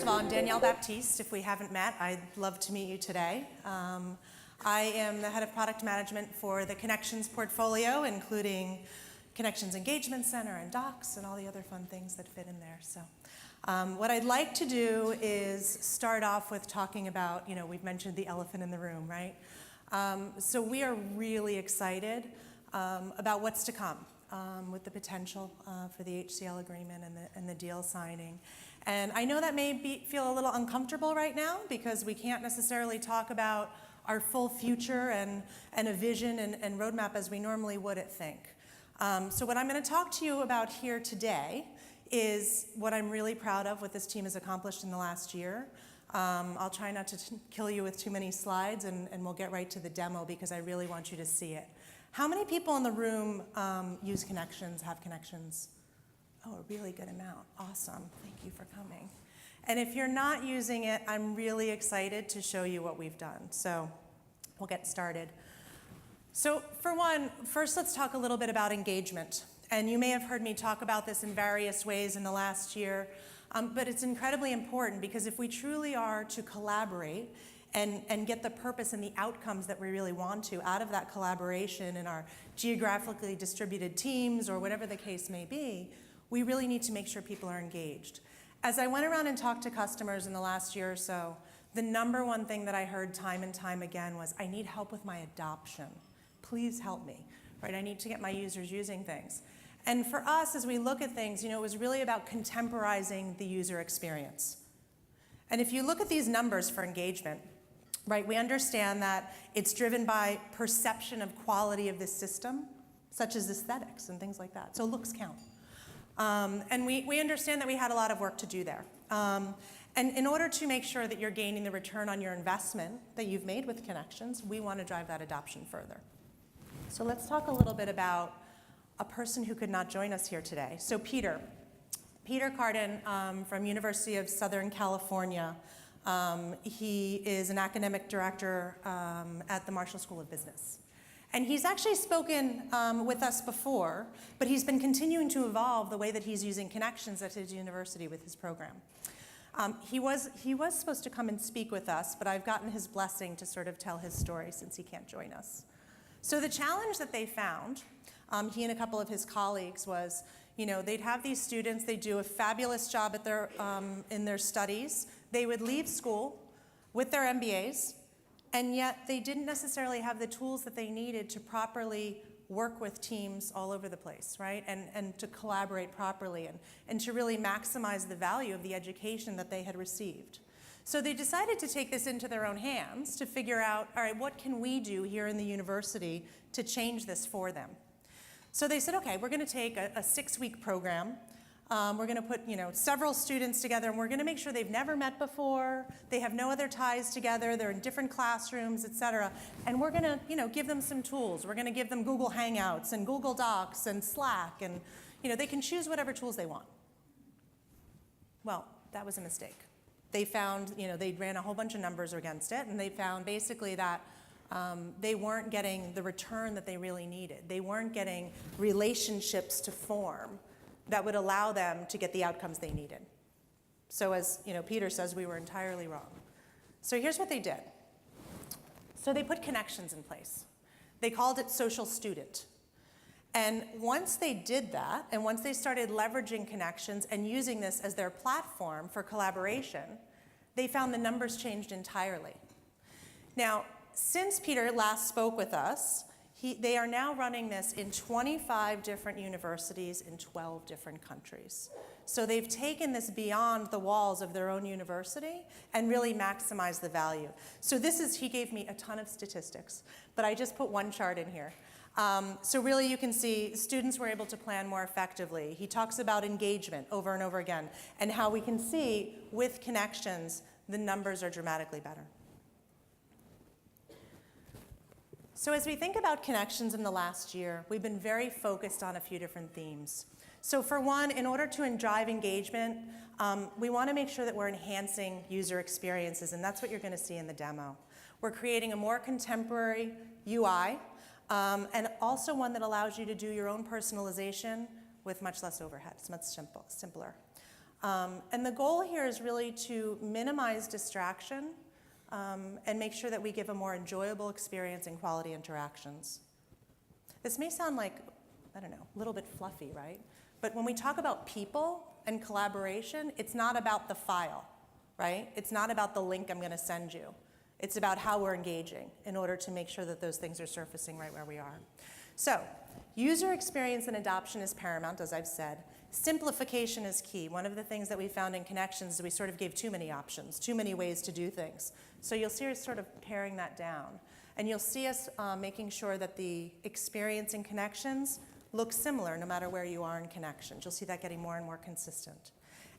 of all, I'm Danielle Baptiste. If we haven't met, I'd love to meet you today. I am the head of product management for the Connections portfolio, including Connections Engagement Center and Docs and all the other fun things that fit in there. So what I'd like to do is start off with talking about, we've mentioned the elephant in the room, right? So we are really excited about what's to come with the potential for the HCL agreement and the deal signing. And I know that may feel a little uncomfortable right now because we can't necessarily talk about our full future and a vision and roadmap as we normally would at Think. So what I'm going to talk to you about here today is what I'm really proud of, what this team has accomplished in the last year. I'll try not to kill you with too many slides, and we'll get right to the demo because I really want you to see it. How many people in the room use Connections, have Connections? Oh, a really good amount. Awesome. Thank you for coming. And if you're not using it, I'm really excited to show you what we've done. So we'll get started. So for one, first let's talk a little bit about engagement. And you may have heard me talk about this in various ways in the last year, but it's incredibly important because if we truly are to collaborate and get the purpose and the outcomes that we really want to out of that collaboration in our geographically distributed teams or whatever the case may be, we really need to make sure people are engaged. As I went around and talked to customers in the last year or so, the number one thing that I heard time and time again was, I need help with my adoption. Please help me, right? I need to get my users using things. And for us, as we look at things, it was really about contemporizing the user experience. And if you look at these numbers for engagement, right, we understand that it's driven by perception of quality of the system, such as aesthetics and things like that. So looks count. And we understand that we had a lot of work to do there. And in order to make sure that you're gaining the return on your investment that you've made with Connections, we want to drive that adoption further. So let's talk a little bit about a person who could not join us here today. So Peter Cardin from University of Southern California. He is an academic director at the Marshall School of Business. And he's actually spoken with us before, but he's been continuing to evolve the way that he's using Connections at his university with his program. He was supposed to come and speak with us, but I've gotten his blessing to sort of tell his story since he can't join us. So the challenge that they found, he and a couple of his colleagues, was, they'd have these students, they'd do a fabulous job at in their studies. They would leave school with their MBAs, and yet they didn't necessarily have the tools that they needed to properly work with teams all over the place, right? And to collaborate properly and to really maximize the value of the education that they had received. So they decided to take this into their own hands to figure out, all right, what can we do here in the university to change this for them? So they said, okay, we're going to take a 6-week program. We're going to put, several students together, and we're going to make sure they've never met before, they have no other ties together, they're in different classrooms, et cetera. And we're going to, give them some tools. We're going to give them Google Hangouts and Google Docs and Slack, and, they can choose whatever tools they want. Well, that was a mistake. They found, they ran a whole bunch of numbers against it, and they found basically that they weren't getting the return that they really needed. They weren't getting relationships to form that would allow them to get the outcomes they needed. So as Peter says, we were entirely wrong. So here's what they did. So they put Connections in place. They called it Social Student. And once they did that, and once they started leveraging Connections and using this as their platform for collaboration, they found the numbers changed entirely. Now, since Peter last spoke with us, they are now running this in 25 different universities in 12 different countries. So they've taken this beyond the walls of their own university and really maximized the value. So he gave me a ton of statistics, but I just put one chart in here. So really you can see students were able to plan more effectively. He talks about engagement over and over again, and how we can see with Connections, the numbers are dramatically better. So as we think about Connections in the last year, we've been very focused on a few different themes. So for one, in order to drive engagement, we want to make sure that we're enhancing user experiences, and that's what you're going to see in the demo. We're creating a more contemporary UI, and also one that allows you to do your own personalization with much less overhead. It's much simpler. And the goal here is really to minimize distraction and make sure that we give a more enjoyable experience and quality interactions. This may sound like, I don't know, a little bit fluffy, right? But when we talk about people and collaboration, it's not about the file, right? It's not about the link I'm going to send you. It's about how we're engaging in order to make sure that those things are surfacing right where we are. So, user experience and adoption is paramount, as I've said. Simplification is key. One of the things that we found in Connections is we sort of gave too many options, too many ways to do things. So you'll see us sort of paring that down. And you'll see us making sure that the experience in Connections looks similar no matter where you are in Connections. You'll see that getting more and more consistent.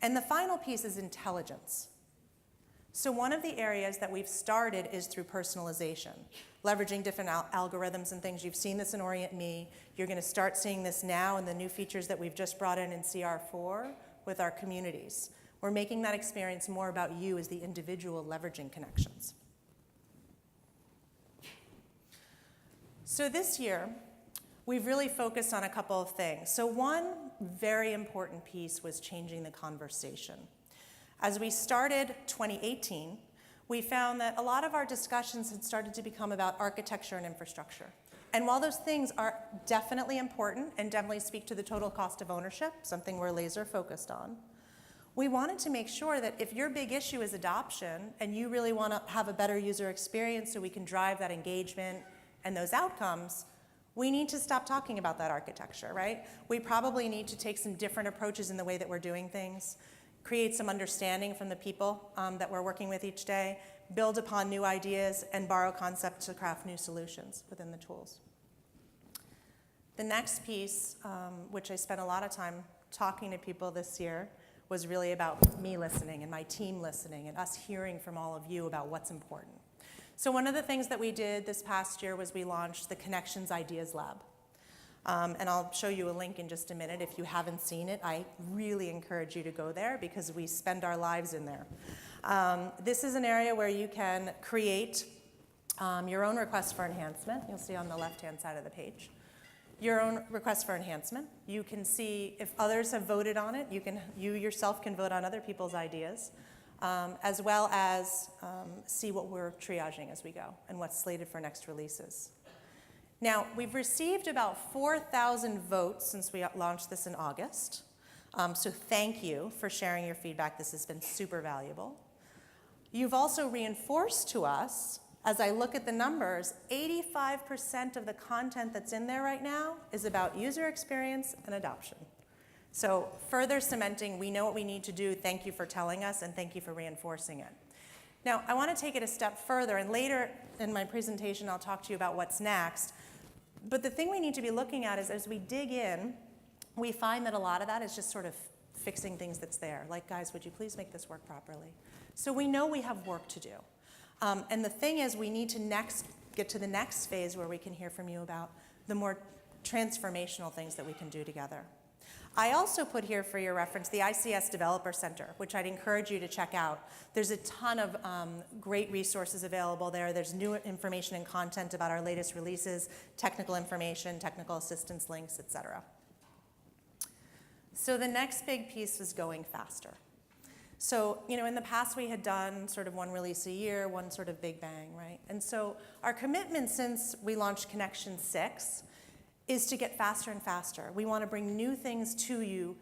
And the final piece is intelligence. So one of the areas that we've started is through personalization, leveraging different algorithms and things. You've seen this in Orient Me. You're going to start seeing this now in the new features that we've just brought in CR4 with our communities. We're making that experience more about you as the individual leveraging Connections. So this year, we've really focused on a couple of things. So one very important piece was changing the conversation. As we started 2018, we found that a lot of our discussions had started to become about architecture and infrastructure. And while those things are definitely important and definitely speak to the total cost of ownership, something we're laser focused on, we wanted to make sure that if your big issue is adoption and you really want to have a better user experience so we can drive that engagement and those outcomes, we need to stop talking about that architecture, right? We probably need to take some different approaches in the way that we're doing things, create some understanding from the people that we're working with each day, build upon new ideas, and borrow concepts to craft new solutions within the tools. The next piece, which I spent a lot of time talking to people this year, was really about me listening and my team listening and us hearing from all of you about what's important. So one of the things that we did this past year was we launched the Connections Ideas Lab. And I'll show you a link in just a minute. If you haven't seen it, I really encourage you to go there because we spend our lives in there. This is an area where you can create your own request for enhancement. You'll see on the left-hand side of the page. Your own request for enhancement. You can see if others have voted on it. You yourself can vote on other people's ideas, as well as see what we're triaging as we go and what's slated for next releases. Now, we've received about 4,000 votes since we launched this in August. So thank you for sharing your feedback. This has been super valuable. You've also reinforced to us, as I look at the numbers, 85% of the content that's in there right now is about user experience and adoption. So further cementing, we know what we need to do. Thank you for telling us, and thank you for reinforcing it. Now, I want to take it a step further, and later in my presentation, I'll talk to you about what's next. But the thing we need to be looking at is as we dig in, we find that a lot of that is just sort of fixing things that's there. Like, guys, would you please make this work properly? So we know we have work to do. And the thing is, we need to get to the next phase where we can hear from you about the more transformational things that we can do together. I also put here for your reference the ICS Developer Center, which I'd encourage you to check out. There's a ton of great resources available there. There's new information and content about our latest releases, technical information, technical assistance links, et cetera. So the next big piece was going faster. So, in the past we had done sort of one release a year, one sort of big bang, right? And so our commitment since we launched Connection 6 is to get faster and faster. We want to bring new things to you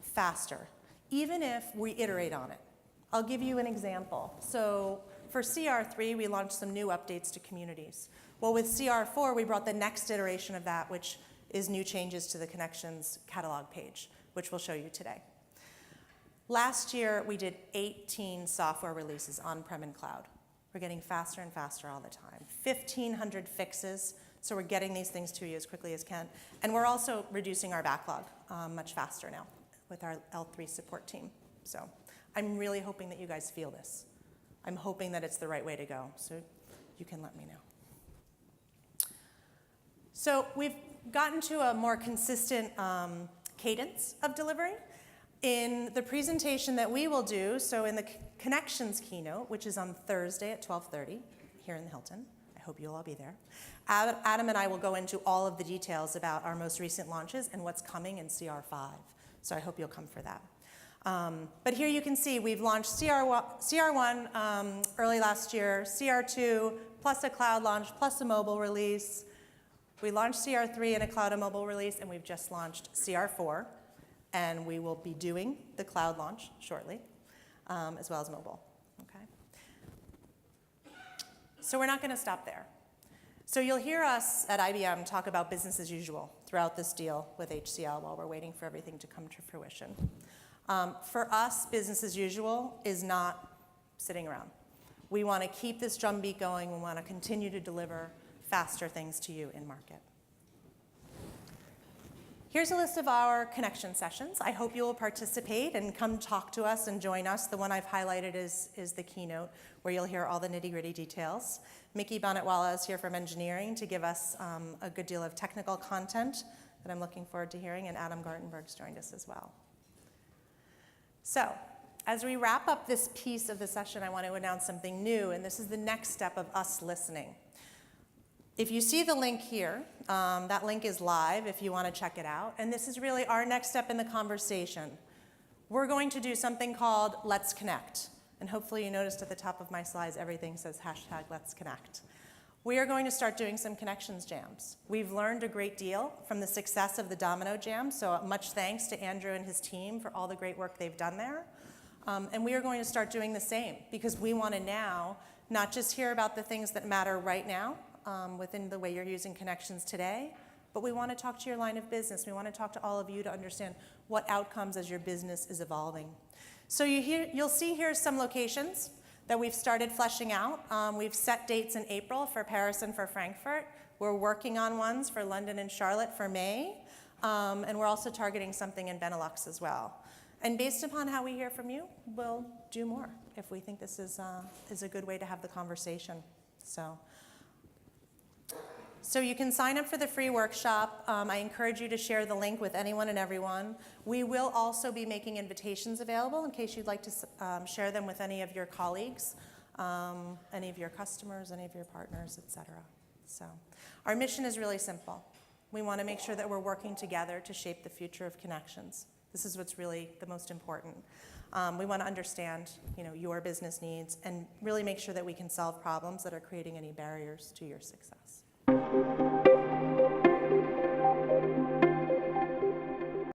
faster, even if we iterate on it. I'll give you an example. So for CR3, we launched some new updates to communities. Well, with CR4, we brought the next iteration of that, which is new changes to the Connections catalog page, which we'll show you today. Last year, we did 18 software releases on-prem and cloud. We're getting faster and faster all the time. 1,500 fixes, so we're getting these things to you as quickly as can. And we're also reducing our backlog much faster now with our L3 support team. So I'm really hoping that you guys feel this. I'm hoping that it's the right way to go, so you can let me know. So we've gotten to a more consistent cadence of delivery. In the presentation that we will do, so in the Connections keynote, which is on Thursday at 12:30 here in the Hilton, I hope you'll all be there, Adam and I will go into all of the details about our most recent launches and what's coming in CR5. So I hope you'll come for that. But here you can see we've launched CR1 early last year, CR2 plus a cloud launch plus a mobile release. We launched CR3 in a cloud and mobile release, and we've just launched CR4, and we will be doing the cloud launch shortly, as well as mobile. Okay. So we're not going to stop there. So you'll hear us at IBM talk about business as usual throughout this deal with HCL while we're waiting for everything to come to fruition. For us, business as usual is not sitting around. We want to keep this drumbeat going. We want to continue to deliver faster things to you in market. Here's a list of our connection sessions. I hope you will participate and come talk to us and join us. The one I've highlighted is the keynote, where you'll hear all the nitty-gritty details. Mickey Bonetwala is here from engineering to give us a good deal of technical content that I'm looking forward to hearing, and Adam Gartenberg's joined us as well. So, as we wrap up this piece of the session, I want to announce something new, and this is the next step of us listening. If you see the link here, that link is live if you want to check it out, and this is really our next step in the conversation. We're going to do something called Let's Connect, and hopefully you noticed at the top of my slides everything says hashtag Let's Connect. We are going to start doing some connections jams. We've learned a great deal from the success of the Domino Jam, so much thanks to Andrew and his team for all the great work they've done there. And we are going to start doing the same, because we want to now not just hear about the things that matter right now within the way you're using connections today, but we want to talk to your line of business. We want to talk to all of you to understand what outcomes as your business is evolving. So you'll see here some locations that we've started fleshing out. We've set dates in April for Paris and for Frankfurt. We're working on ones for London and Charlotte for May. And we're also targeting something in Benelux as well. And based upon how we hear from you, we'll do more if we think this is a good way to have the conversation. So you can sign up for the free workshop. I encourage you to share the link with anyone and everyone. We will also be making invitations available in case you'd like to share them with any of your colleagues, any of your customers, any of your partners, et cetera. So our mission is really simple. We want to make sure that we're working together to shape the future of connections. This is what's really the most important. We want to understand, your business needs and really make sure that we can solve problems that are creating any barriers to your success.